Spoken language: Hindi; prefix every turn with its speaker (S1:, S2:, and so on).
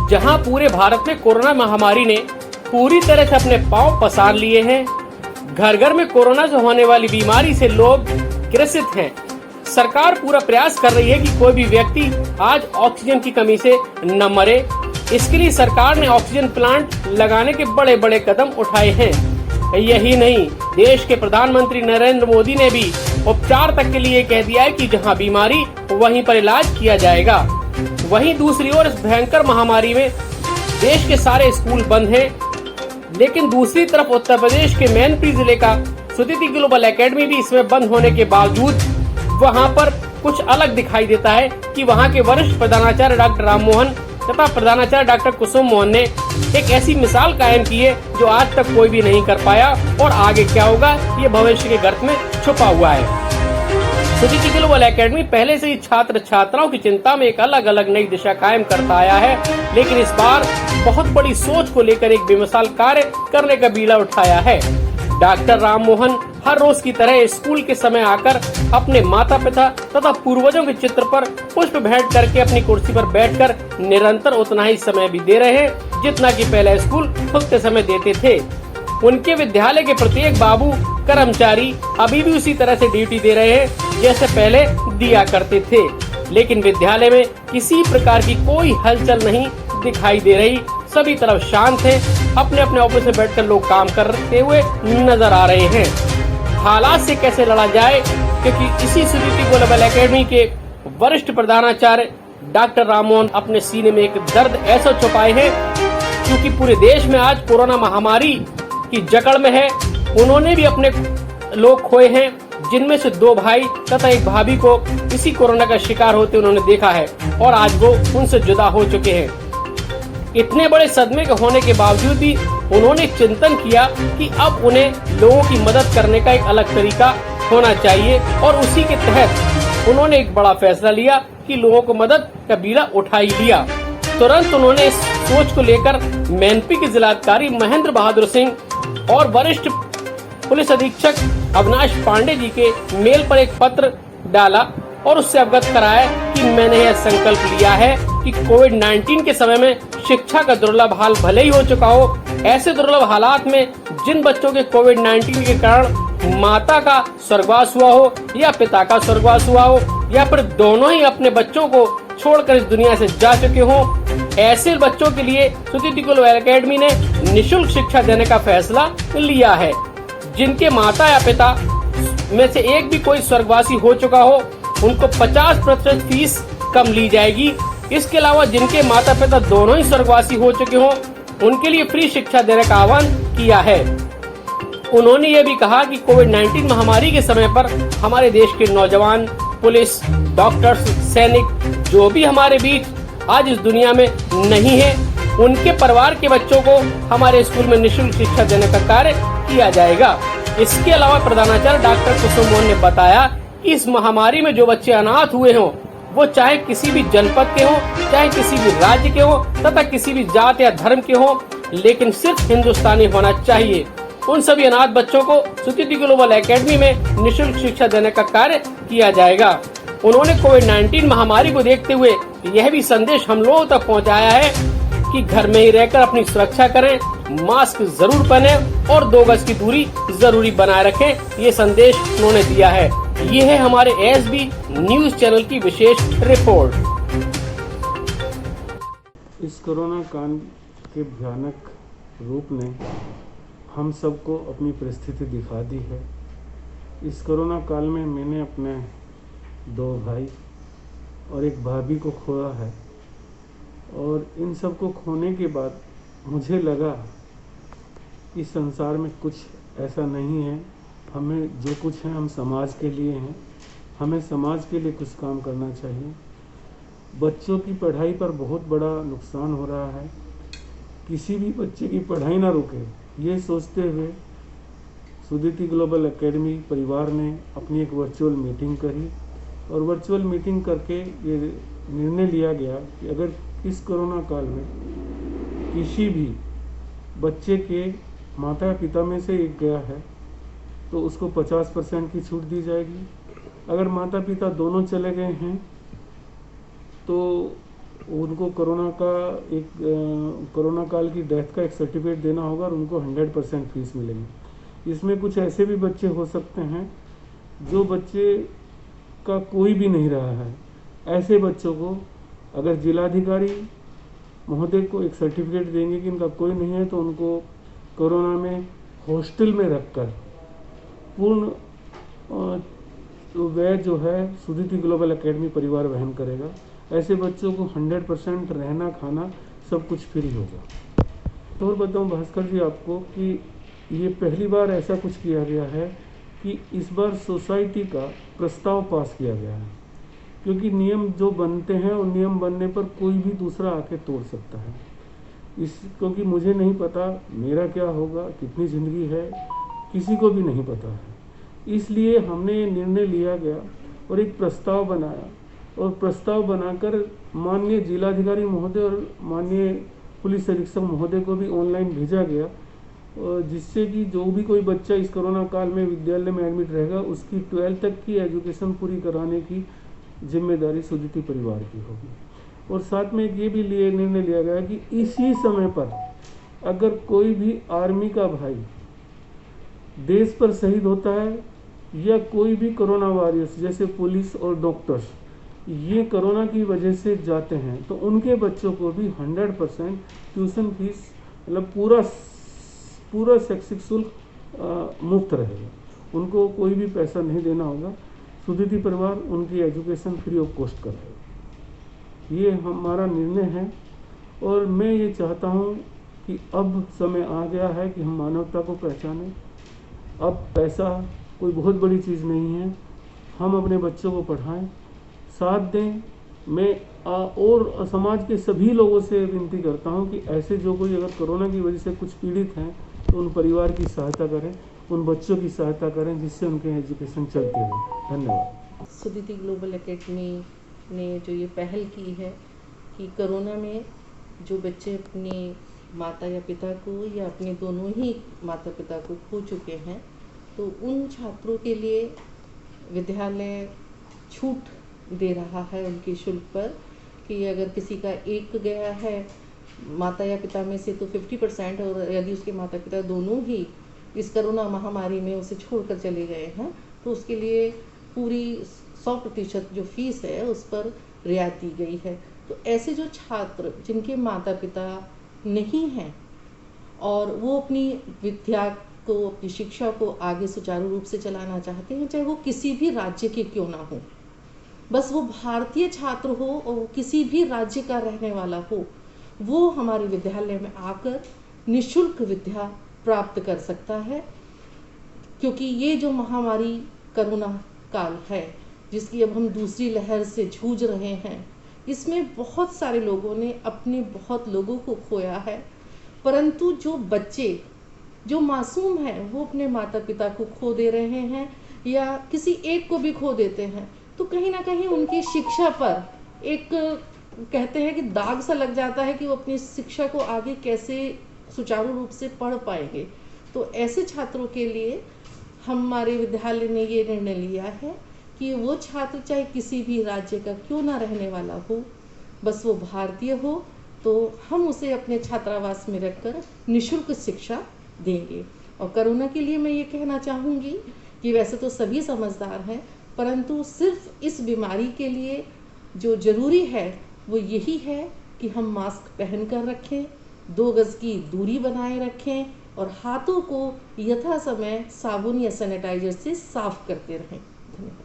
S1: जहां पूरे भारत में कोरोना महामारी ने पूरी तरह से अपने पांव पसार लिए हैं। घर घर में कोरोना से होने वाली बीमारी से लोग ग्रसित हैं। सरकार पूरा प्रयास कर रही है कि कोई भी व्यक्ति आज ऑक्सीजन की कमी से न मरे। इसके लिए सरकार ने ऑक्सीजन प्लांट लगाने के बड़े बड़े कदम उठाए हैं। यही नहीं, देश के प्रधानमंत्री नरेंद्र मोदी ने भी उपचार तक के लिए कह दिया है कि जहां बीमारी वहीं पर इलाज किया जाएगा। वहीं दूसरी ओर इस भयंकर महामारी में देश के सारे स्कूल बंद हैं, लेकिन दूसरी तरफ उत्तर प्रदेश के मैनपुरी जिले का सुदिति ग्लोबल एकेडमी भी इसमें बंद होने के बावजूद वहां पर कुछ अलग दिखाई देता है कि वहां के वरिष्ठ प्रधानाचार्य डॉक्टर राम मोहन तथा प्रधानाचार्य डॉक्टर कुसुम मोहन ने एक ऐसी मिसाल कायम की है जो आज तक कोई भी नहीं कर पाया, और आगे क्या होगा ये भविष्य के गर्त में छुपा हुआ है। सुदिति ग्लोबल एकेडमी पहले से ही छात्र छात्राओं की चिंता में एक अलग अलग नई दिशा कायम करता आया है, लेकिन इस बार बहुत बड़ी सोच को लेकर एक बेमिसाल कार्य करने का बीड़ा उठाया है। डॉक्टर राम मोहन हर रोज की तरह स्कूल के समय आकर अपने माता पिता तथा पूर्वजों के चित्र पर पुष्प भेंट करके अपनी कुर्सी पर बैठकर निरंतर उतना ही समय भी दे रहे हैं जितना कि पहले स्कूल खुलते समय देते थे। उनके विद्यालय के प्रत्येक बाबू कर्मचारी अभी भी उसी तरह से ड्यूटी दे रहे हैं जैसे पहले दिया करते थे, लेकिन विद्यालय में किसी प्रकार की कोई हलचल नहीं दिखाई दे रही। सभी तरफ शांत है। अपने अपने ऑफिस में बैठकर लोग काम करते हुए नजर आ रहे हैं। हालात से कैसे लड़ा जाए, क्योंकि इसी सुदिति ग्लोबल एकेडमी के वरिष्ठ प्रधानाचार्य डॉक्टर राम मोहन अपने सीने में एक दर्द ऐसा छुपाए हैं, क्योंकि पूरे देश में आज कोरोना महामारी की जकड़ में है। उन्होंने भी अपने लोग खोए हैं, जिनमें से 2 भाई तथा एक भाभी को इसी कोरोना का शिकार होते उन्होंने देखा है और आज वो उनसे जुदा हो चुके हैं। इतने बड़े सदमे के होने के बावजूद भी उन्होंने चिंतन किया कि अब उन्हें लोगों की मदद करने का एक अलग तरीका होना चाहिए, और उसी के तहत उन्होंने एक बड़ा फैसला लिया कि लोगों को मदद का बीड़ा उठा ही लिया। तुरंत उन्होंने इस सोच को लेकर मैनपुरी के जिलाधिकारी महेंद्र बहादुर सिंह और वरिष्ठ पुलिस अधीक्षक अविनाश पांडे जी के मेल पर एक पत्र डाला और उससे अवगत कराया कि मैंने यह संकल्प लिया है कि कोविड-19 के समय में शिक्षा का दुर्लभ हाल भले ही हो चुका हो, ऐसे दुर्लभ हालात में जिन बच्चों के कोविड-19 के कारण माता का स्वर्गवास हुआ हो या पिता का स्वर्गवास हुआ हो या फिर दोनों ही अपने बच्चों को छोड़कर इस दुनिया से जा चुके हों, ऐसे बच्चों के लिए सुदिति ग्लोबल एकेडमी ने निःशुल्क शिक्षा देने का फैसला लिया है। जिनके माता या पिता में से एक भी कोई स्वर्गवासी हो चुका हो, उनको 50% फीस कम ली जाएगी। इसके अलावा जिनके माता पिता दोनों ही स्वर्गवासी हो चुके हों, उनके लिए फ्री शिक्षा देने का आह्वान किया है। उन्होंने ये भी कहा कि कोविड-19 महामारी के समय पर हमारे देश के नौजवान, पुलिस, डॉक्टर्स, सैनिक जो भी हमारे बीच आज इस दुनिया में नहीं है, उनके परिवार के बच्चों को हमारे स्कूल में निःशुल्क शिक्षा देने का कार्य किया जाएगा। इसके अलावा प्रधानाचार्य डॉक्टर कुसुम मोहन ने बताया कि इस महामारी में जो बच्चे अनाथ हुए हों, वो चाहे किसी भी जनपद के हों, चाहे किसी भी राज्य के हों तथा किसी भी जात या धर्म के हों, लेकिन सिर्फ हिंदुस्तानी होना चाहिए। उन सभी अनाथ बच्चों को सुदिति ग्लोबल एकेडमी में निःशुल्क शिक्षा देने का कार्य किया जाएगा। उन्होंने कोविड-19 महामारी को देखते हुए यह भी संदेश हम लोगों तक पहुंचाया है कि घर में ही रहकर अपनी सुरक्षा करें, मास्क जरूर पहने और 2 गज की दूरी जरूरी बनाए रखें। ये संदेश उन्होंने दिया है। ये है हमारे एसबी न्यूज चैनल की विशेष रिपोर्ट।
S2: इस कोरोना काल के भयानक रूप ने हम सबको अपनी परिस्थिति दिखा दी है। इस कोरोना काल में मैंने अपने 2 भाई और एक भाभी को खोया है, और इन सब को खोने के बाद मुझे लगा कि संसार में कुछ ऐसा नहीं है। हमें जो कुछ है हम समाज के लिए हैं, हमें समाज के लिए कुछ काम करना चाहिए। बच्चों की पढ़ाई पर बहुत बड़ा नुकसान हो रहा है। किसी भी बच्चे की पढ़ाई ना रुके, ये सोचते हुए सुदिति ग्लोबल एकेडमी परिवार ने अपनी एक वर्चुअल मीटिंग करी, और वर्चुअल मीटिंग करके ये निर्णय लिया गया कि अगर इस कोरोना काल में किसी भी बच्चे के माता पिता में से एक गया है तो उसको 50% की छूट दी जाएगी। अगर माता पिता दोनों चले गए हैं तो उनको कोरोना काल की डेथ का एक सर्टिफिकेट देना होगा और उनको 100% फीस मिलेगी। इसमें कुछ ऐसे भी बच्चे हो सकते हैं जो बच्चे का कोई भी नहीं रहा है। ऐसे बच्चों को अगर जिलाधिकारी महोदय को एक सर्टिफिकेट देंगे कि इनका कोई नहीं है, तो उनको कोरोना में हॉस्टल में रखकर पूर्ण व्यय जो है सुदिति ग्लोबल एकेडमी परिवार वहन करेगा। ऐसे बच्चों को 100% रहना खाना सब कुछ फ्री होगा। तो और बताऊं भास्कर जी आपको कि ये पहली बार ऐसा कुछ किया गया है कि इस बार सोसाइटी का प्रस्ताव पास किया गया है, क्योंकि नियम जो बनते हैं उन नियम बनने पर कोई भी दूसरा आके तोड़ सकता है। क्योंकि मुझे नहीं पता मेरा क्या होगा, कितनी ज़िंदगी है, किसी को भी नहीं पता है। इसलिए हमने ये निर्णय लिया गया और एक प्रस्ताव बनाया और प्रस्ताव बनाकर माननीय जिलाधिकारी महोदय और माननीय पुलिस अधीक्षक महोदय को भी ऑनलाइन भेजा गया, जिससे कि जो भी कोई बच्चा इस कोरोना काल में विद्यालय में एडमिट रहेगा उसकी 12th तक की एजुकेशन पूरी कराने की जिम्मेदारी सुदिति परिवार की होगी। और साथ में ये भी निर्णय लिया गया कि इसी समय पर अगर कोई भी आर्मी का भाई देश पर शहीद होता है या कोई भी कोरोना वॉरियर्स जैसे पुलिस और डॉक्टर्स ये कोरोना की वजह से जाते हैं, तो उनके बच्चों को भी 100% ट्यूशन फीस मतलब पूरा शैक्षिक शुल्क मुफ्त रहेगा। उनको कोई भी पैसा नहीं देना होगा। सुदिति परिवार उनकी एजुकेशन फ्री ऑफ कॉस्ट करेगा। ये हमारा निर्णय है और मैं ये चाहता हूँ कि अब समय आ गया है कि हम मानवता को पहचानें। अब पैसा कोई बहुत बड़ी चीज़ नहीं है, हम अपने बच्चों को पढ़ाएं, साथ दें। मैं और समाज के सभी लोगों से विनती करता हूं कि ऐसे जो कोई अगर कोरोना की वजह से कुछ पीड़ित हैं तो उन परिवार की सहायता करें, उन बच्चों की सहायता करें, जिससे उनके एजुकेशन चलती रहे। धन्यवाद।
S3: सुदिति ग्लोबल एकेडमी ने जो ये पहल की है कि कोरोना में जो बच्चे अपने माता या पिता को या अपने दोनों ही माता पिता को खो चुके हैं, तो उन छात्रों के लिए विद्यालय छूट दे रहा है उनके शुल्क पर कि अगर किसी का एक गया है माता या पिता में से तो 50%, और यदि उसके माता पिता दोनों ही इस कोरोना महामारी में उसे छोड़कर चले गए हैं तो उसके लिए पूरी 100% जो फीस है उस पर रियायत दी गई है। तो ऐसे जो छात्र जिनके माता पिता नहीं हैं और वो अपनी विद्या को, अपनी शिक्षा को आगे सुचारू रूप से चलाना चाहते हैं, चाहे वो किसी भी राज्य के क्यों ना हो, बस वो भारतीय छात्र हो और वो किसी भी राज्य का रहने वाला हो, वो हमारे विद्यालय में आकर निःशुल्क विद्या प्राप्त कर सकता है। क्योंकि ये जो महामारी कोरोना काल है जिसकी अब हम दूसरी लहर से जूझ रहे हैं, इसमें बहुत सारे लोगों ने अपने बहुत लोगों को खोया है, परंतु जो बच्चे जो मासूम हैं वो अपने माता पिता को खो दे रहे हैं या किसी एक को भी खो देते हैं, तो कहीं ना कहीं उनकी शिक्षा पर एक कहते हैं कि दाग सा लग जाता है कि वो अपनी शिक्षा को आगे कैसे सुचारू रूप से पढ़ पाएंगे। तो ऐसे छात्रों के लिए हमारे विद्यालय ने ये निर्णय लिया है कि वो छात्र चाहे किसी भी राज्य का क्यों ना रहने वाला हो, बस वो भारतीय हो, तो हम उसे अपने छात्रावास में रखकर निःशुल्क शिक्षा देंगे। और कोरोना के लिए मैं ये कहना चाहूँगी कि वैसे तो सभी समझदार हैं, परंतु सिर्फ इस बीमारी के लिए जो ज़रूरी है वो यही है कि हम मास्क पहन कर रखें, 2 गज की दूरी बनाए रखें और हाथों को यथा समय साबुन या सैनिटाइजर से साफ करते रहें। धन्यवाद।